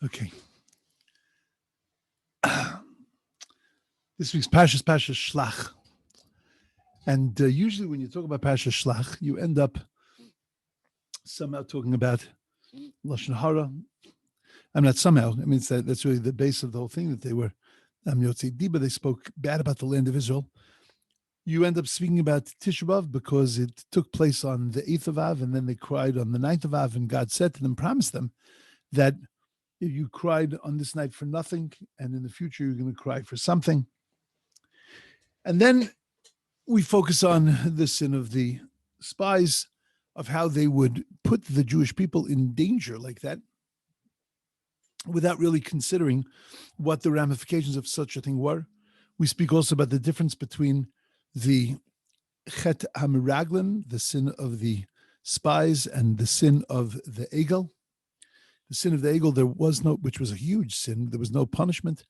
Okay. This week's Parshas Shlach. And usually when you talk about Parshas Shlach, you end up somehow talking about Lashon Hara. I'm not somehow. I mean, that's really the base of the whole thing, that they were Yotzei Diba. They spoke bad about the land of Israel. You end up speaking about Tisha B'Av because it took place on the 8th of Av, and then they cried on the 9th of Av, and God said to them, promised them that if you cried on this night for nothing, and in the future you're going to cry for something. And then we focus on the sin of the spies, of how they would put the Jewish people in danger like that, without really considering what the ramifications of such a thing were. We speak also about the difference between the Chet HaMeraglim, the sin of the spies, and the sin of the Egel. The sin of the Egel, there was no, which was a huge sin, there was no punishment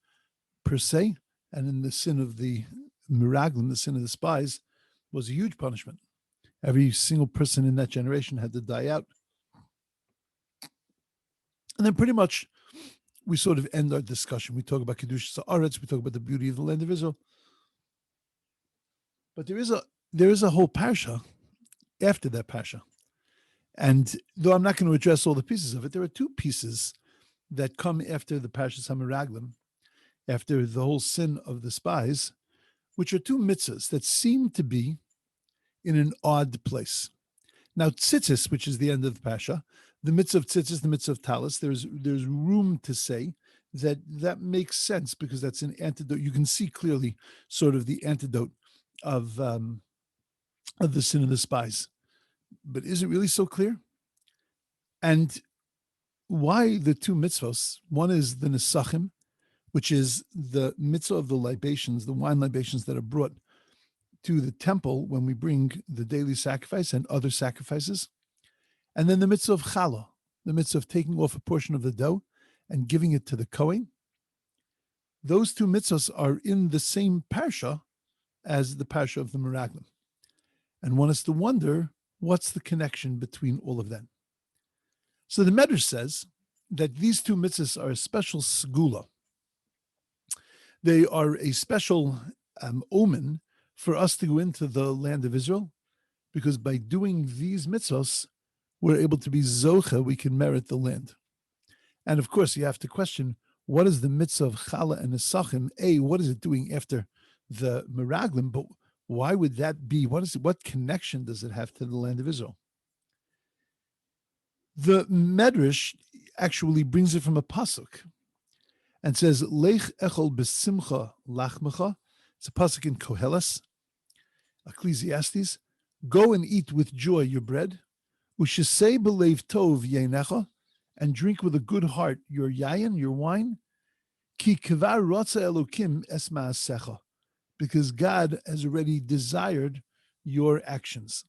per se. And in the sin of the Meraglim, the sin of the spies, was a huge punishment. Every single person in that generation had to die out. And then pretty much we sort of end our discussion. We talk about Kedushas Haaretz, we talk about the beauty of the land of Israel. But there is a whole Parsha after that Parsha. And though I'm not going to address all the pieces of it, there are two pieces that come after the Parshas HaMeraglim, after the whole sin of the spies, which are two mitzvahs that seem to be in an odd place. Now, tzitzis, which is the end of the Parsha, the mitzvah of tzitzis, the mitzvah of talis, there's room to say that makes sense because that's an antidote. You can see clearly sort of the antidote of the sin of the spies. But is it really so clear? And why the two mitzvahs? One is the nesachim, which is the mitzvah of the libations, the wine libations that are brought to the temple when we bring the daily sacrifice and other sacrifices. And then the mitzvah of challah, the mitzvah of taking off a portion of the dough and giving it to the Kohen. Those two mitzvahs are in the same parsha as the parsha of the Meraglim. And one has to wonder, what's the connection between all of them? So the Medrash says that these two mitzvahs are a special segula. They are a special omen for us to go into the land of Israel, because by doing these mitzvahs, we're able to be zocha, we can merit the land. And of course, you have to question, what is the mitzvah of challah and nesachim? What is it doing after the meraglim? But why would that be? What connection does it have to the land of Israel? The Medrash actually brings it from a pasuk and says, Lech echol besimcha lachmecha. It's a pasuk in Koheles, Ecclesiastes. Go and eat with joy your bread. Ushesei belev tov yeinecha, and drink with a good heart your yayin, your wine. Ki kvar rotza elokim es ma'asecha, because God has already desired your actions.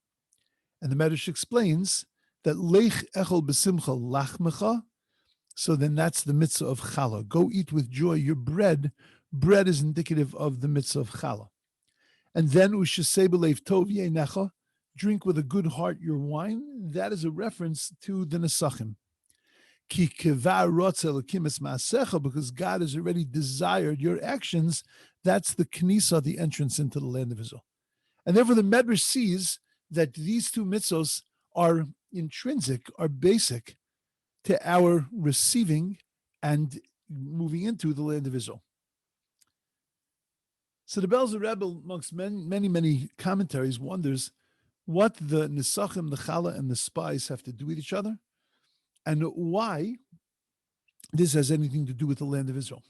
And the Medrash explains that lech echol besimcha lachmecha. So then that's the mitzvah of challah. Go eat with joy your bread. Bread is indicative of the mitzvah of challah. And then ushesei belev tov yeinecha, drink with a good heart your wine. That is a reference to the nesachim. Ki kevar rotza elokim es ma'asecha, because God has already desired your actions. That's the knisa, the entrance into the land of Israel. And therefore the Medrash sees that these two mitzvahs are intrinsic, are basic to our receiving and moving into the land of Israel. So the Belzer Rebbe, amongst many commentaries, wonders what the nesachim, the challah, and the spies have to do with each other, and why this has anything to do with the land of Israel.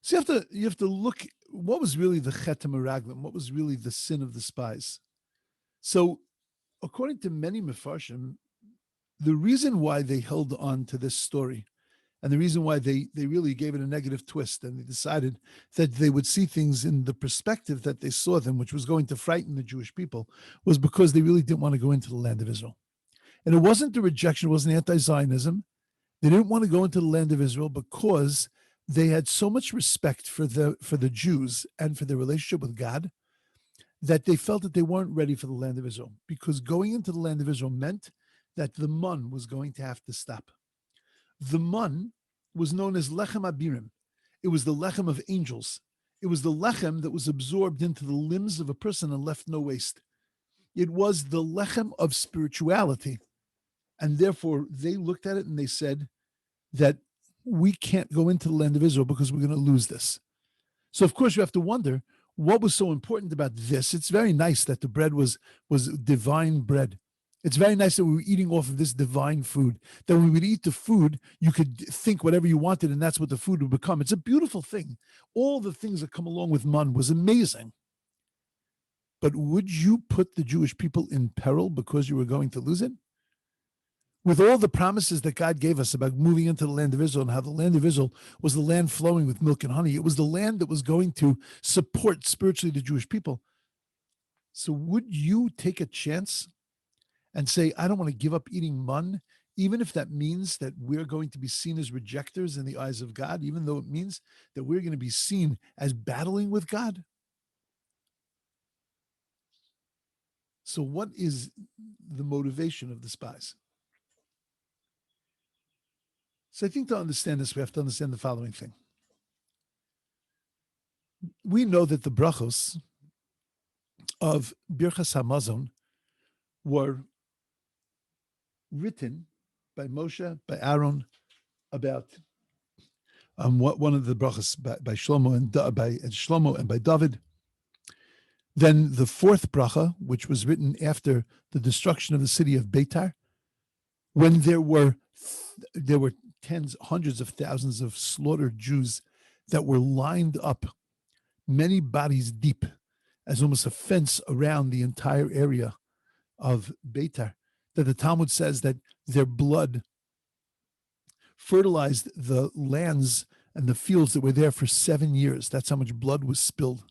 So you have to look, what was really the Chet HaMeraglim? What was really the sin of the spies? So according to many Mefarshim, the reason why they held on to this story, and the reason why they really gave it a negative twist, and they decided that they would see things in the perspective that they saw them, which was going to frighten the Jewish people, was because they really didn't want to go into the land of Israel. And it wasn't the rejection, it wasn't anti-Zionism. They didn't want to go into the land of Israel because they had so much respect for the Jews and for their relationship with God that they felt that they weren't ready for the land of Israel, because going into the land of Israel meant that the mun was going to have to stop. The mun was known as lechem abirim. It was the lechem of angels. It was the lechem that was absorbed into the limbs of a person and left no waste. It was the lechem of spirituality. And therefore, they looked at it and they said that we can't go into the land of Israel because we're going to lose this. So, of course, you have to wonder, what was so important about this? It's very nice that the bread was divine bread. It's very nice that we were eating off of this divine food, that when we would eat the food, you could think whatever you wanted, and that's what the food would become. It's a beautiful thing. All the things that come along with man was amazing. But would you put the Jewish people in peril because you were going to lose it? With all the promises that God gave us about moving into the land of Israel and how the land of Israel was the land flowing with milk and honey, it was the land that was going to support spiritually the Jewish people. So would you take a chance and say, I don't want to give up eating mun, even if that means that we're going to be seen as rejectors in the eyes of God, even though it means that we're going to be seen as battling with God? So what is the motivation of the spies? So I think to understand this, we have to understand the following thing. We know that the brachos of Birchas Hamazon were written by Moshe, by Aaron, about one of the brachos by Shlomo and by David. Then the fourth bracha, which was written after the destruction of the city of Beitar, when there were tens, hundreds of thousands of slaughtered Jews that were lined up, many bodies deep, as almost a fence around the entire area of Beitar, that the Talmud says that their blood fertilized the lands and the fields that were there for 7 years. That's how much blood was spilled.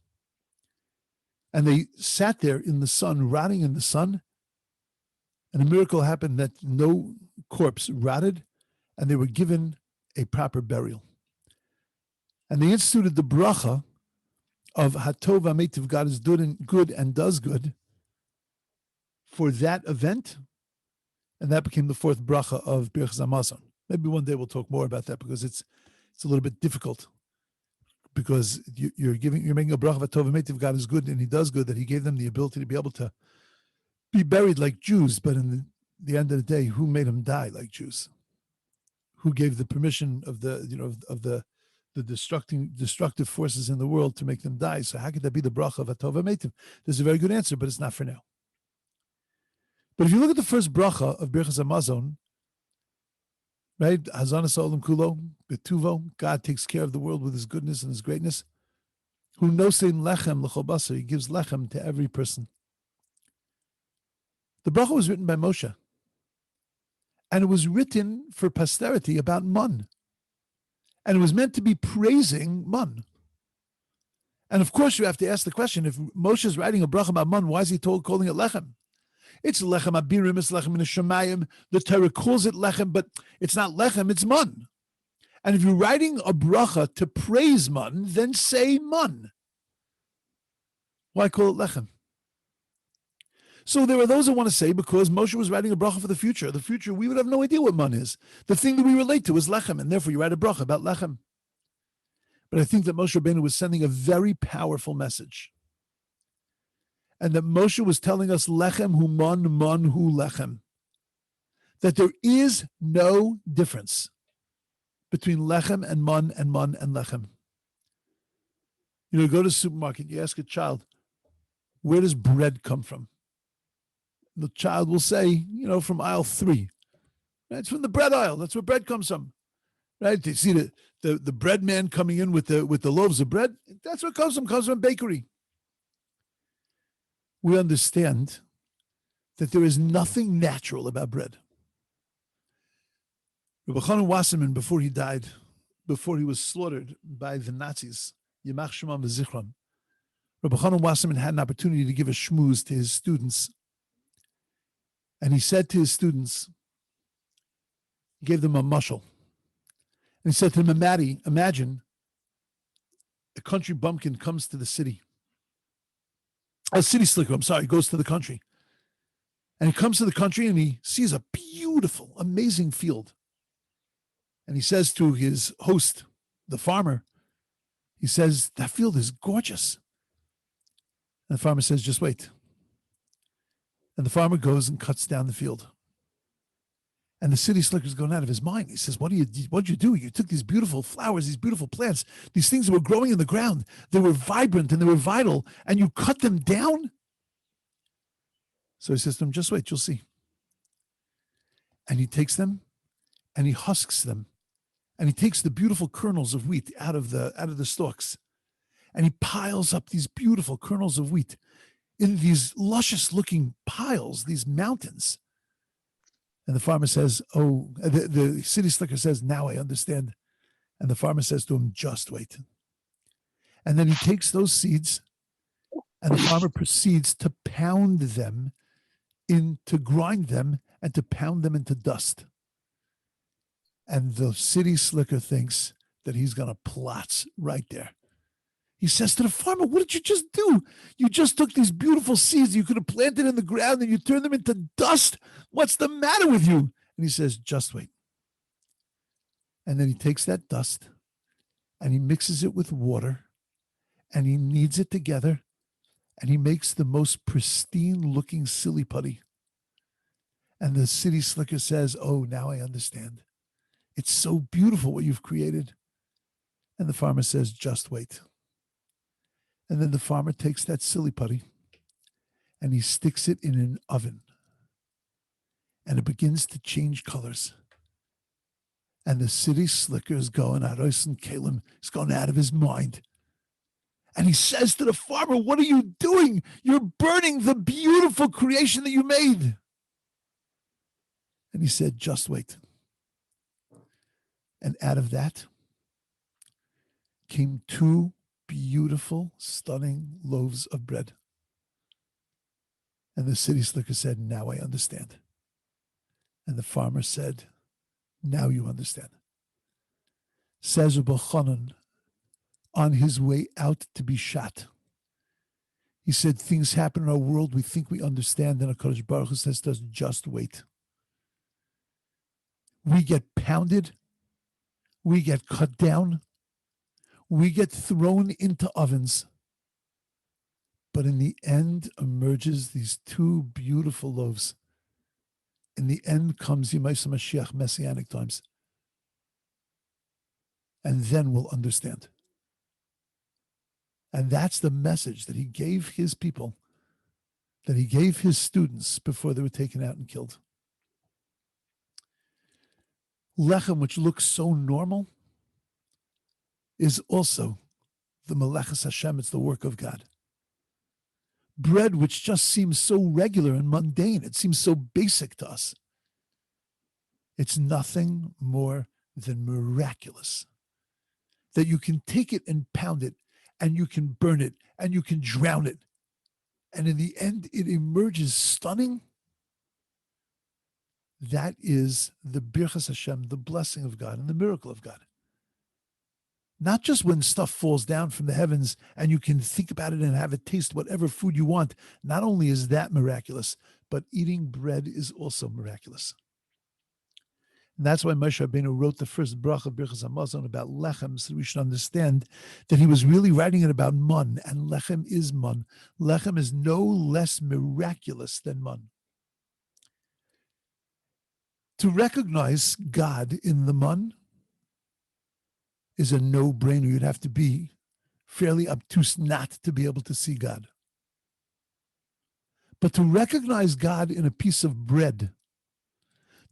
And they sat there in the sun, rotting in the sun, and a miracle happened that no corpse rotted, and they were given a proper burial. And they instituted the bracha of Hatov HaMeitiv, God is good and does good, for that event, and that became the fourth bracha of Birchas Hamazon. Maybe one day we'll talk more about that because it's a little bit difficult, because you're making a bracha of Hatov HaMeitiv, God is good and He does good, that He gave them the ability to be able to be buried like Jews, but in the end of the day, who made them die like Jews? Who gave the permission of the destructive forces in the world to make them die? So how could that be the bracha of Hatov HaMeitiv? There's a very good answer, but it's not for now. But if you look at the first bracha of Birchas Hamazon, right? Hazanas ha'olam kulo, betuvo, God takes care of the world with His goodness and His greatness. Hu nosein lechem l'chol basar, He gives lechem to every person. The bracha was written by Moshe, and it was written for posterity about mun, and it was meant to be praising mun. And of course, you have to ask the question: if Moshe is writing a bracha about mun, why is he calling it lechem? It's lechem abirim, it's lechem in the shemayim. The Torah calls it lechem, but it's not lechem; it's mun. And if you're writing a bracha to praise mun, then say mun. Why call it lechem? So there are those who want to say, because Moshe was writing a bracha for the future, we would have no idea what mun is. The thing that we relate to is lechem, and therefore you write a bracha about lechem. But I think that Moshe Rabbeinu was sending a very powerful message. And that Moshe was telling us, lechem hu mun hu lechem. That there is no difference between lechem and mun and lechem. You go to the supermarket, you ask a child, where does bread come from? The child will say, from aisle 3. It's from the bread aisle. That's where bread comes from. Right? You see the bread man coming in with the loaves of bread. That's what comes from a bakery. We understand that there is nothing natural about bread. Rabbi Chanan Wasserman, before he died, before he was slaughtered by the Nazis, Yimach Shemam v'Zichron, Rabbi Chanan Wasserman had an opportunity to give a shmooze to his students. And he said to his students, he gave them a mushal. And he said to them, imagine a country bumpkin comes to the city. A city slicker, goes to the country. And he comes to the country and he sees a beautiful, amazing field. And he says to his host, the farmer, he says, that field is gorgeous. And the farmer says, just wait. And the farmer goes and cuts down the field. And the city slicker's going out of his mind. He says, what'd you do? You took these beautiful flowers, these beautiful plants, these things that were growing in the ground. They were vibrant and they were vital, and you cut them down? So he says to him, just wait, you'll see. And he takes them and he husks them. And he takes the beautiful kernels of wheat out of the stalks. And he piles up these beautiful kernels of wheat in these luscious looking piles, these mountains. And the farmer says, the city slicker says, now I understand. And the farmer says to him, just wait. And then he takes those seeds and the farmer proceeds to pound them to grind them and to pound them into dust. And the city slicker thinks that he's going to plot right there. He says to the farmer, what did you just do? You just took these beautiful seeds you could have planted in the ground and you turned them into dust. What's the matter with you? And he says, just wait. And then he takes that dust and he mixes it with water and he kneads it together and he makes the most pristine looking silly putty. And the city slicker says, oh, now I understand. It's so beautiful what you've created. And the farmer says, just wait. And then the farmer takes that silly putty and he sticks it in an oven. And it begins to change colors. And the city slicker is going out, and Caleb is going out of his mind. And he says to the farmer, what are you doing? You're burning the beautiful creation that you made. And he said, just wait. And out of that came 2 beautiful, stunning loaves of bread. And the city slicker said, now I understand. And the farmer said, now you understand. Says Rabbi Chanan, on his way out to be shot, he said, things happen in our world we think we understand, and HaKadosh Baruch Hu says to us, just wait. We get pounded, we get cut down, we get thrown into ovens. But in the end emerges these 2 beautiful loaves. In the end comes Yemais Mashiach, Messianic times. And then we'll understand. And that's the message that he gave his people, that he gave his students before they were taken out and killed. Lechem, which looks so normal, is also the Melechas Hashem. It's the work of God. Bread, which just seems so regular and mundane, it seems so basic to us. It's nothing more than miraculous. That you can take it and pound it, and you can burn it, and you can drown it. And in the end, it emerges stunning. That is the Birchas Hashem, the blessing of God and the miracle of God. Not just when stuff falls down from the heavens and you can think about it and have it taste whatever food you want. Not only is that miraculous, but eating bread is also miraculous. And that's why Moshe Rabbeinu wrote the first bracha, Birchas Hamazon, about lechem, so we should understand that he was really writing it about mun, and lechem is mun. Lechem is no less miraculous than mun. To recognize God in the mun is a no-brainer. You'd have to be fairly obtuse not to be able to see God. But to recognize God in a piece of bread,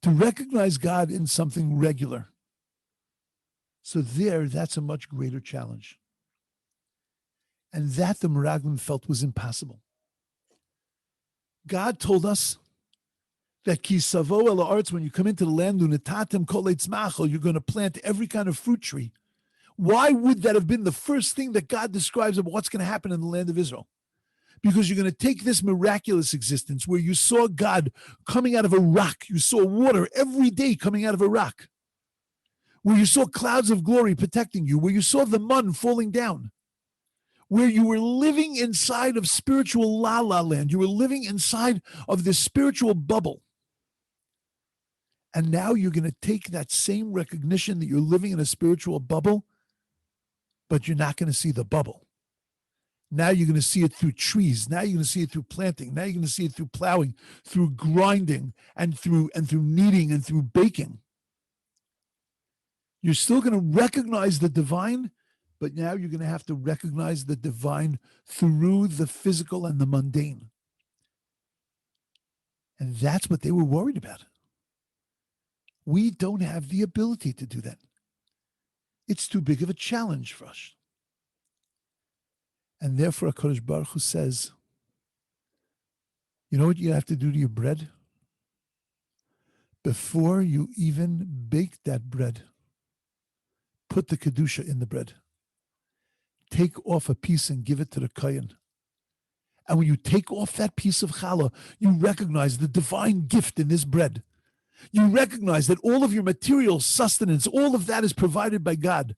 to recognize God in something regular, so that's a much greater challenge. And that the Meraglim felt was impossible. God told us that ki savo el haaretz, when you come into the land, unetatem kol eitz machal, you're going to plant every kind of fruit tree. Why would that have been the first thing that God describes of what's going to happen in the land of Israel? Because you're going to take this miraculous existence where you saw God coming out of a rock. You saw water every day coming out of a rock. Where you saw clouds of glory protecting you. Where you saw the mun falling down. Where you were living inside of spiritual la-la land. You were living inside of this spiritual bubble. And now you're going to take that same recognition that you're living in a spiritual bubble, but you're not going to see the bubble. Now you're going to see it through trees. Now you're going to see it through planting. Now you're going to see it through plowing, through grinding, and through kneading and through baking. You're still going to recognize the divine, but now you're going to have to recognize the divine through the physical and the mundane. And that's what they were worried about. We don't have the ability to do that. It's too big of a challenge for us. And therefore, HaKadosh Baruch Hu says, you know what you have to do to your bread? Before you even bake that bread, put the Kedusha in the bread. Take off a piece and give it to the Kohen. And when you take off that piece of challah, you recognize the divine gift in this bread. You recognize that all of your material sustenance, all of that is provided by God.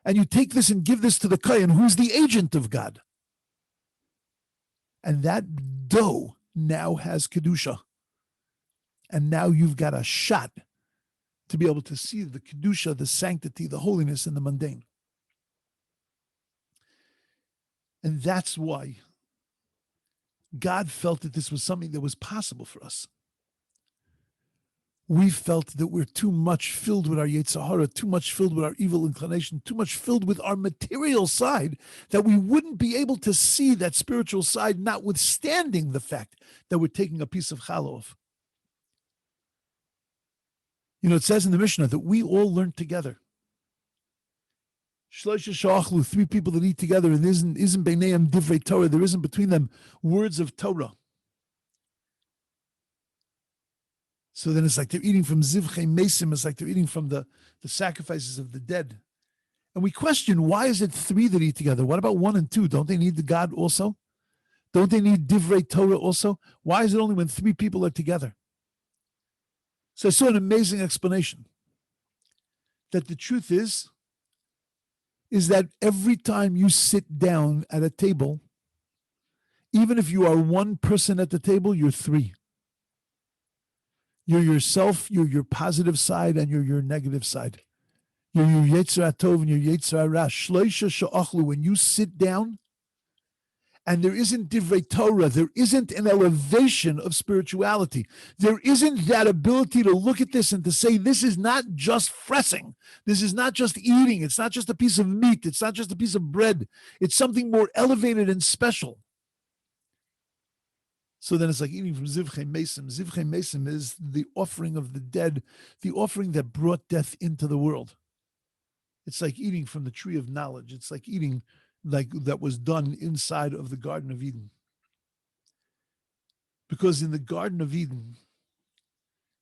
And you take this and give this to the Kohen, who's the agent of God. And that dough now has Kedusha. And now you've got a shot to be able to see the Kedusha, the sanctity, the holiness in the mundane. And that's why God felt that this was something that was possible for us. We felt that we're too much filled with our Yetzer Hara, too much filled with our evil inclination, too much filled with our material side, that we wouldn't be able to see that spiritual side, notwithstanding the fact that we're taking a piece of challah off. You know, it says in the Mishnah that we all learned together. Shloisha sha'achlu, 3 people that eat together, and isn't beineim divrei Torah, there isn't between them words of Torah. So then it's like they're eating from zivchei mesim, it's like they're eating from the sacrifices of the dead. And we question, why is it 3 that eat together? What about 1 and 2? Don't they need the God also? Don't they need divrei Torah also? Why is it only when 3 people are together? So I saw an amazing explanation that the truth is that every time you sit down at a table, even if you are 1 person at the table, you're 3. You're yourself, you're your positive side, and you're your negative side. You're your Yetzer HaTov and your Yetzer Hara. Shloisha she'achlu, when you sit down, and there isn't divrei Torah, there isn't an elevation of spirituality. There isn't that ability to look at this and to say, this is not just fressing. This is not just eating. It's not just a piece of meat. It's not just a piece of bread. It's something more elevated and special. So then it's like eating from zivchei mesim. Zivchei mesim is the offering of the dead, the offering that brought death into the world. It's like eating from the tree of knowledge. It's like eating like that was done inside of the Garden of Eden. Because in the Garden of Eden,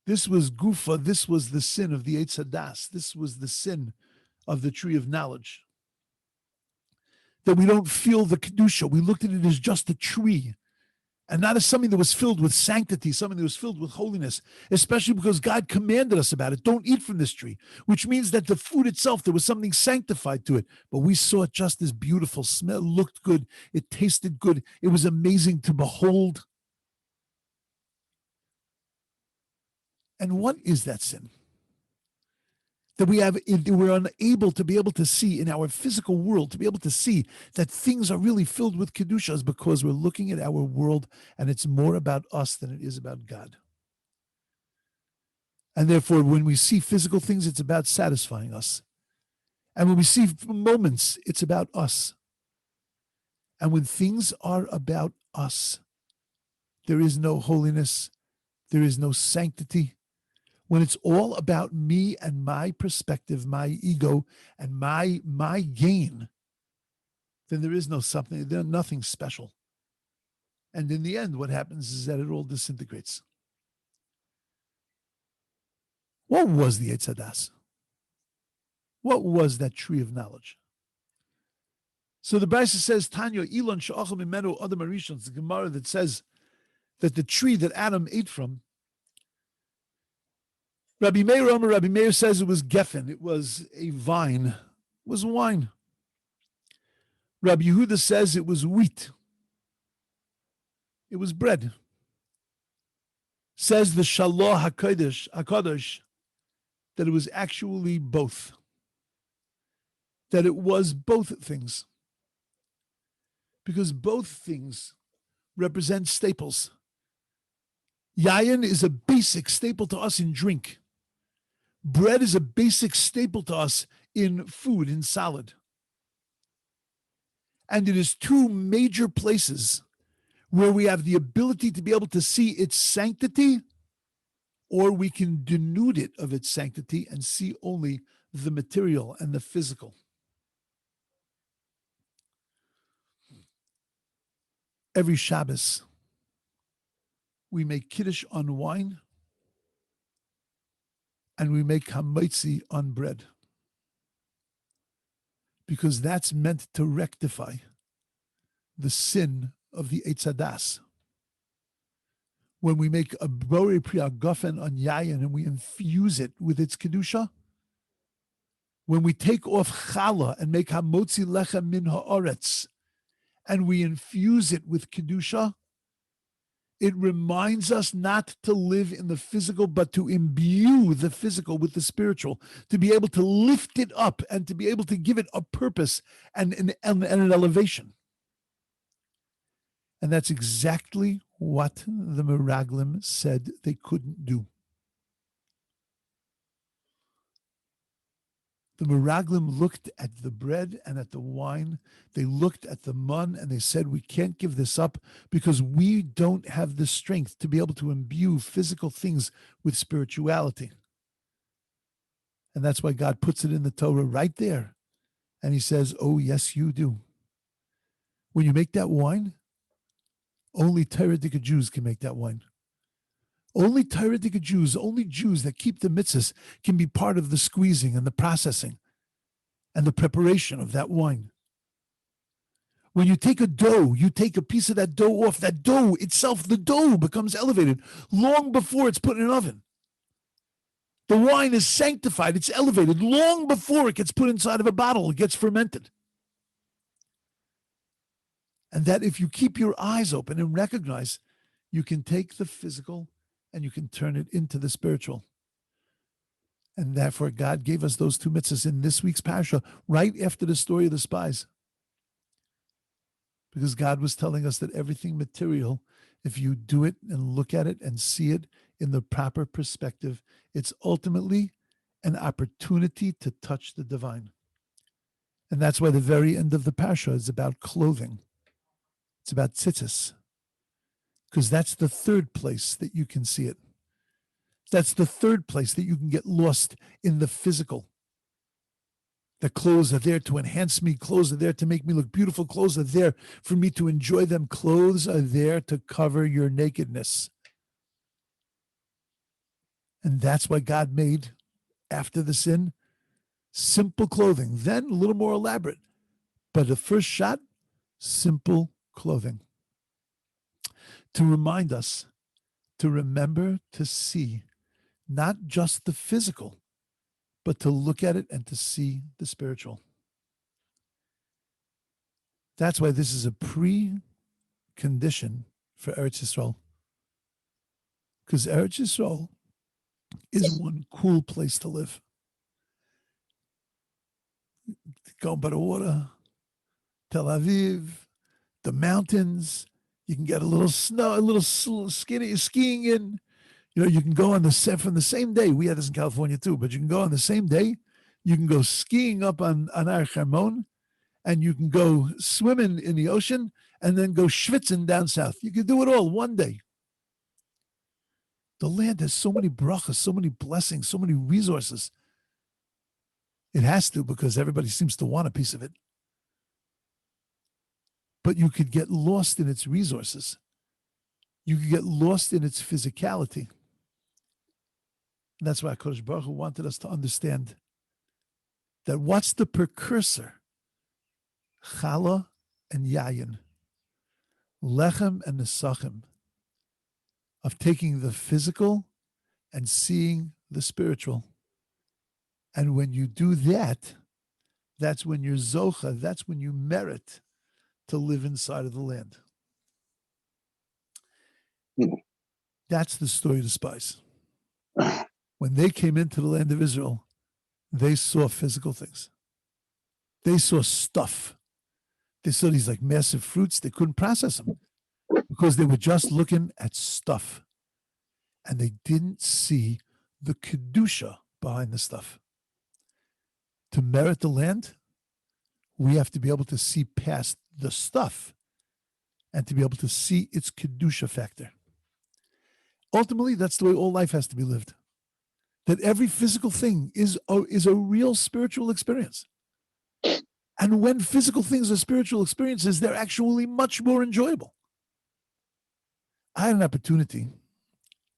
this was gufa, this was the sin of the Eitz Hadas, this was the sin of the tree of knowledge. That we don't feel the Kedusha. We looked at it as just a tree, and not as something that was filled with sanctity, something that was filled with holiness, especially because God commanded us about it. Don't eat from this tree, which means that the food itself, there was something sanctified to it. But we saw it just as beautiful, smell, looked good, it tasted good, it was amazing to behold. And what is that sin? That we're unable to be able to see in our physical world, to be able to see that things are really filled with Kedushas, because we're looking at our world and it's more about us than it is about God. And therefore, when we see physical things, it's about satisfying us. And when we see moments, it's about us. And when things are about us, there is no holiness, there is no sanctity. When it's all about me and my perspective, my ego, and my gain, then there is nothing special. And in the end, what happens is that it all disintegrates. What was the Eitz Hadas? What was that tree of knowledge? So the Brisa says, Tanya, Elon she'achal mimenu adam harishon, the Gemara that says that the tree that Adam ate from, Rabbi Meir says it was geffen, it was a vine, it was wine. Rabbi Yehuda says it was wheat, it was bread. Says the Shalom HaKadosh that it was actually both. That it was both things. Because both things represent staples. Yayin is a basic staple to us in drink. Bread is a basic staple to us in food, in salad. And it is two major places where we have the ability to be able to see its sanctity, or we can denude it of its sanctity and see only the material and the physical. Every Shabbos, we make Kiddush on wine and we make Hametzi on bread. Because that's meant to rectify the sin of the Eitz Hadas. When we make a Borei Pri Hagafen on Yayin and we infuse it with its Kedusha, when we take off Challah and make Hamotzi Lechem Min Ha'aretz and we infuse it with Kedusha, it reminds us not to live in the physical, but to imbue the physical with the spiritual, to be able to lift it up and to be able to give it a purpose and an elevation. And that's exactly what the Meraglim said they couldn't do. The Meraglim looked at the bread and at the wine. They looked at the mun and they said, we can't give this up because we don't have the strength to be able to imbue physical things with spirituality. And that's why God puts it in the Torah right there. And he says, oh, yes, you do. When you make that wine, only Torah-dika Jews can make that wine. Only Torah-dika Jews, only Jews that keep the mitzvahs can be part of the squeezing and the processing and the preparation of that wine. When you take a dough, you take a piece of that dough off, that dough itself, the dough becomes elevated long before it's put in an oven. The wine is sanctified, it's elevated long before it gets put inside of a bottle, it gets fermented. And that if you keep your eyes open and recognize, you can take the physical and you can turn it into the spiritual. And therefore, God gave us those two mitzvahs in this week's Parsha, right after the story of the spies. Because God was telling us that everything material, if you do it and look at it and see it in the proper perspective, it's ultimately an opportunity to touch the divine. And that's why the very end of the Parsha is about clothing. It's about tzitzis. Because that's the third place that you can see it. That's the third place that you can get lost in the physical. The clothes are there to enhance me. Clothes are there to make me look beautiful. Clothes are there for me to enjoy them. Clothes are there to cover your nakedness. And that's why God made, after the sin, simple clothing. Then a little more elaborate. But the first shot, simple clothing. To remind us, to remember to see not just the physical, but to look at it and to see the spiritual. That's why this is a precondition for Eretz Yisrael. Because Eretz Yisrael is one cool place to live. Go by the water, Tel Aviv, the mountains. You can get a little snow, a little skiing in. You know, you can go on from the same day. We had this in California too, but you can go on the same day. You can go skiing up on Ar Hermon, and you can go swimming in the ocean, and then go schwitzing down south. You can do it all one day. The land has so many brachas, so many blessings, so many resources. It has to, because everybody seems to want a piece of it. But you could get lost in its resources. You could get lost in its physicality. And that's why HaKadosh Baruch Hu wanted us to understand that what's the precursor? Challah and Yayin. Lechem and Nesachim. Of taking the physical and seeing the spiritual. And when you do that, that's when you're zocha, that's when you merit to live inside of the land. That's the story of the spies. When they came into the land of Israel, they saw physical things. They saw stuff. They saw these like massive fruits. They couldn't process them because they were just looking at stuff. And they didn't see the Kedusha behind the stuff. To merit the land, we have to be able to see past the stuff and to be able to see its Kedusha factor. Ultimately, that's the way all life has to be lived. That every physical thing is a real spiritual experience. And when physical things are spiritual experiences, they're actually much more enjoyable. I had an opportunity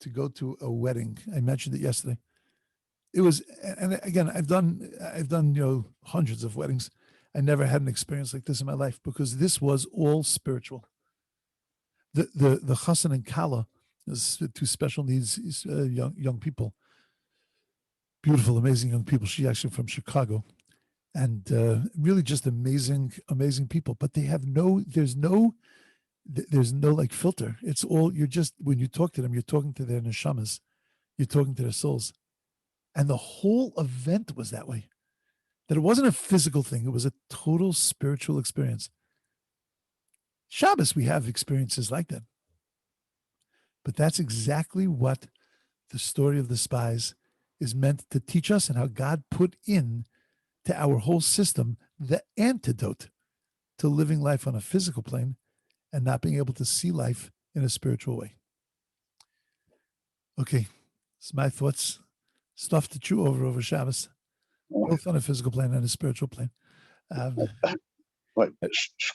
to go to a wedding. I mentioned it yesterday. It was, and again, I've done hundreds of weddings. I never had an experience like this in my life because this was all spiritual. The chassan and kala, two special needs young people, beautiful, amazing young people. She's actually from Chicago, and really just amazing people. But they have there's no like filter. It's all, when you talk to them, you're talking to their neshamas, you're talking to their souls. And the whole event was that way. That it wasn't a physical thing. It was a total spiritual experience. Shabbos, we have experiences like that. But that's exactly what the story of the spies is meant to teach us, and how God put in to our whole system the antidote to living life on a physical plane and not being able to see life in a spiritual way. Okay, it's my thoughts. Stuff to chew over Shabbos, both on a physical plane and a spiritual plane. Wait,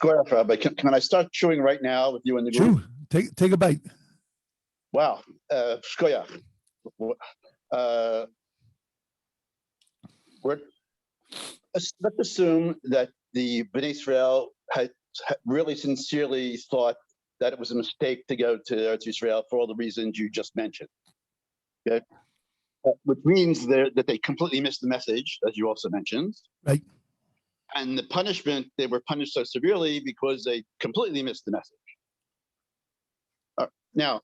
Rabbi, can I start chewing right now with you in the group? Chew. Take a bite. Wow. Let's assume that the Bnei Israel had really sincerely thought that it was a mistake to go to Eretz Yisrael for all the reasons you just mentioned. Okay? Which means that they completely missed the message, as you also mentioned. Right. And the punishment, they were punished so severely because they completely missed the message. Now,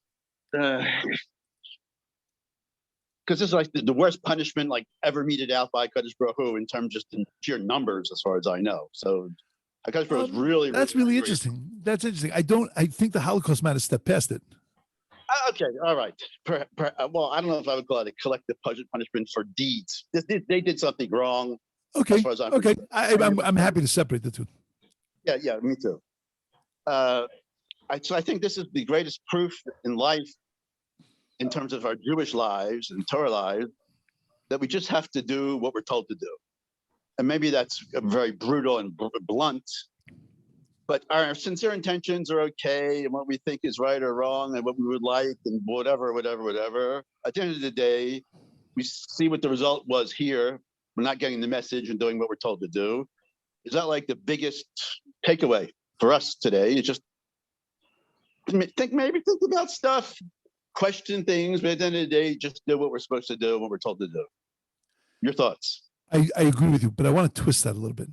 because this is like the worst punishment like ever meted out by Kadosh Baruch Hu in terms just in sheer numbers, as far as I know. So Kadosh Baruch Hu is really, that's really interesting. That's interesting. I think the Holocaust might have stepped past it. Okay, all right. Well, I don't know if I would call it a collective punishment for deeds. They did something wrong. Okay. As far as I'm happy to separate the two. Yeah, me too. So I think this is the greatest proof in life, in terms of our Jewish lives and Torah lives, that we just have to do what we're told to do. And maybe that's very brutal and blunt, but our sincere intentions are okay, and what we think is right or wrong, and what we would like, and whatever. At the end of the day, we see what the result was here. We're not getting the message and doing what we're told to do. Is that like the biggest takeaway for us today? It's just think about stuff, question things, but at the end of the day, just do what we're supposed to do, what we're told to do. Your thoughts? I agree with you, but I want to twist that a little bit.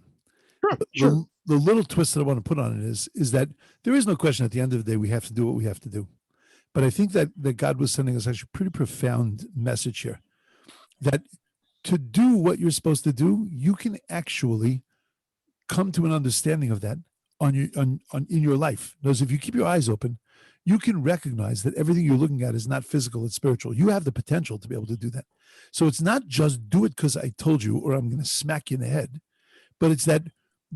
Sure. The little twist that I want to put on it is that there is no question at the end of the day we have to do what we have to do. But I think that God was sending us actually a pretty profound message here, that to do what you're supposed to do, you can actually come to an understanding of that in your life. Because if you keep your eyes open, you can recognize that everything you're looking at is not physical, it's spiritual. You have the potential to be able to do that. So it's not just do it because I told you or I'm going to smack you in the head, but it's that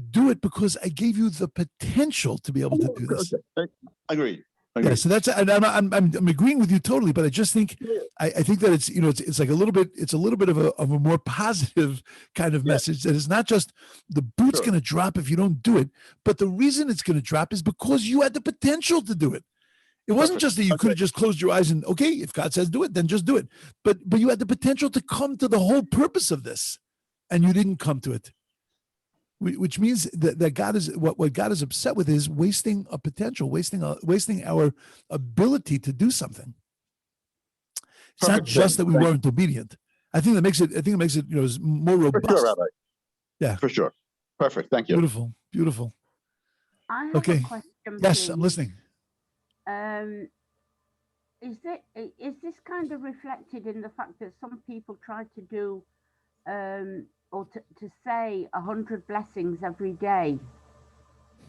do it because I gave you the potential to be able to do this. Agreed. Yeah, so that's, and I'm agreeing with you totally, but I just think I think that it's like a little bit of a more positive kind of message, that it's not just the boot's going to drop if you don't do it, but the reason it's going to drop is because you had the potential to do it. It wasn't just that you could have just closed your eyes and, okay, if God says do it, then just do it. But you had the potential to come to the whole purpose of this, and you didn't come to it. Which means that God is what God is upset with is wasting a potential, wasting our ability to do something. It's not just that we weren't obedient. I think it makes it more robust. For sure, Rabbi. Yeah, for sure. Perfect. Thank you. Beautiful. I have a question. Yes, please. I'm listening. is this kind of reflected in the fact that some people try to do or to say 100 blessings every day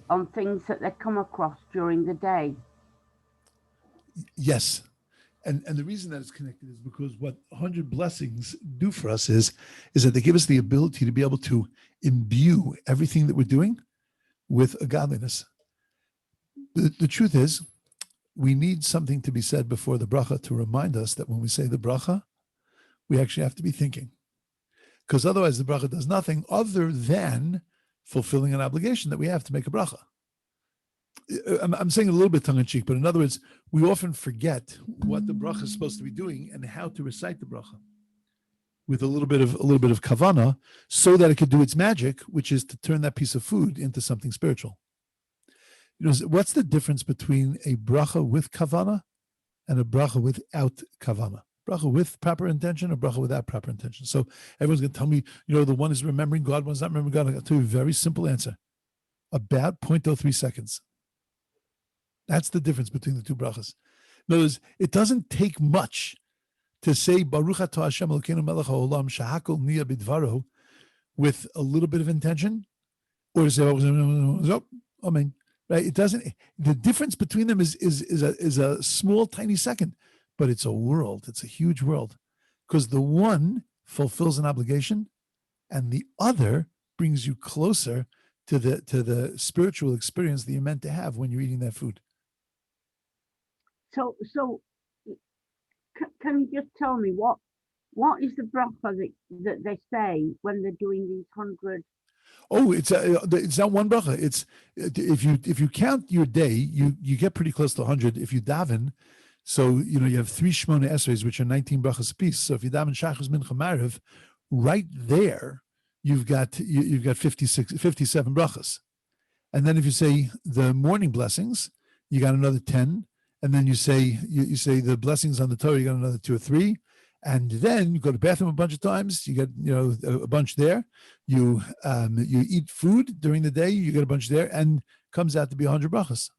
on things that they come across during the day? Yes. And the reason that it's connected is because what 100 blessings do for us is that they give us the ability to be able to imbue everything that we're doing with a godliness. The truth is, we need something to be said before the bracha to remind us that when we say the bracha, we actually have to be thinking. Because otherwise the bracha does nothing other than fulfilling an obligation that we have to make a bracha. I'm saying it a little bit tongue-in-cheek, but in other words, we often forget what the bracha is supposed to be doing and how to recite the bracha with a little bit of kavana, so that it could do its magic, which is to turn that piece of food into something spiritual. You know, what's the difference between a bracha with kavana and a bracha without kavana? Bracha with proper intention or bracha without proper intention? So everyone's going to tell me, you know, the one is remembering God, one's not remembering God. I'll tell you a very simple answer. About 0.03 seconds. That's the difference between the two brachas. In other words, it doesn't take much to say Baruch atah Hashem Elokeinu melech haolam shehakol niya bidvaro with a little bit of intention, or to say Amen. Right? It doesn't. The difference between them is a small, tiny second, but it's a world. It's a huge world, because the one fulfills an obligation, and the other brings you closer to the spiritual experience that you're meant to have when you're eating that food. So can you just tell me what is the bracha that they say when they're doing these 100? Oh, it's not one bracha. It's if you count your day, you get pretty close to 100 if you daven. So you know you have 3 Shmona Esreis, which are 19 brachas apiece. So if you daven Shachris Mincha Maariv, right there you've got 57 brachas. And then if you say the morning blessings, you got another 10. And then you say the blessings on the Torah, you got another 2 or 3. And then you go to the bathroom a bunch of times, you get a bunch there. You eat food during the day, you get a bunch there, and comes out to be 100 brachas.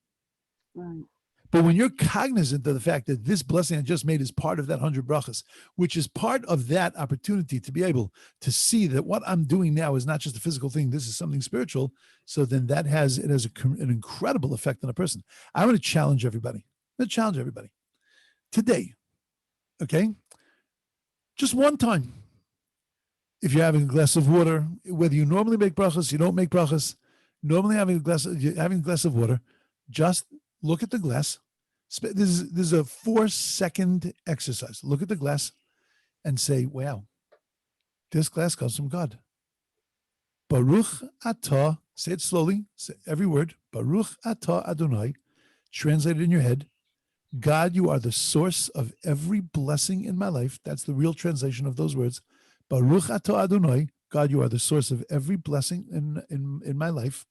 Right. But when you're cognizant of the fact that this blessing I just made is part of that 100 brachas, which is part of that opportunity to be able to see that what I'm doing now is not just a physical thing, this is something spiritual, so then it has an incredible effect on a person. I want to challenge everybody. Today, okay? Just one time. If you're having a glass of water, whether you normally make brachas, you don't make brachas, normally having a glass of water, just look at the glass. This is a 4-second exercise. Look at the glass and say, wow, this glass comes from God. Baruch atah, say it slowly, say every word. Baruch atah Adonai, translate it in your head. God, you are the source of every blessing in my life. That's the real translation of those words. Baruch atah Adonai, God, you are the source of every blessing in my life.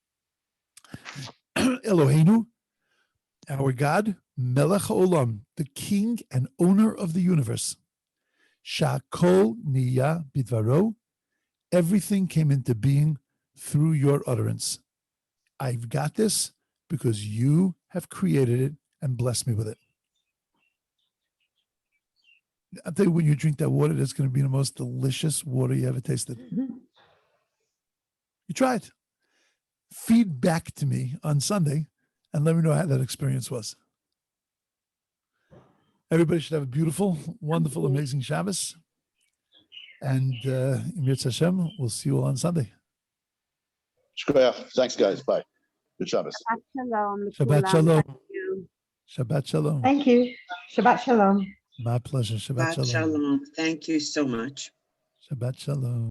Eloheinu, our God, Melech Olam, the King and Owner of the universe. Shakol niya bidvaro, everything came into being through your utterance. I've got this because you have created it and blessed me with it. I'll tell you, when you drink that water, that's going to be the most delicious water you ever tasted. You try it. Feed back to me on Sunday and let me know how that experience was. Everybody should have a beautiful, wonderful, amazing Shabbos. And Mirz Hashem, we'll see you all on Sunday. Shkoyach. Thanks, guys. Bye. Good Shabbos. Shabbat shalom. Shabbat shalom. Thank you. Shabbat shalom. My pleasure. Shabbat shalom. Thank you so much. Shabbat shalom.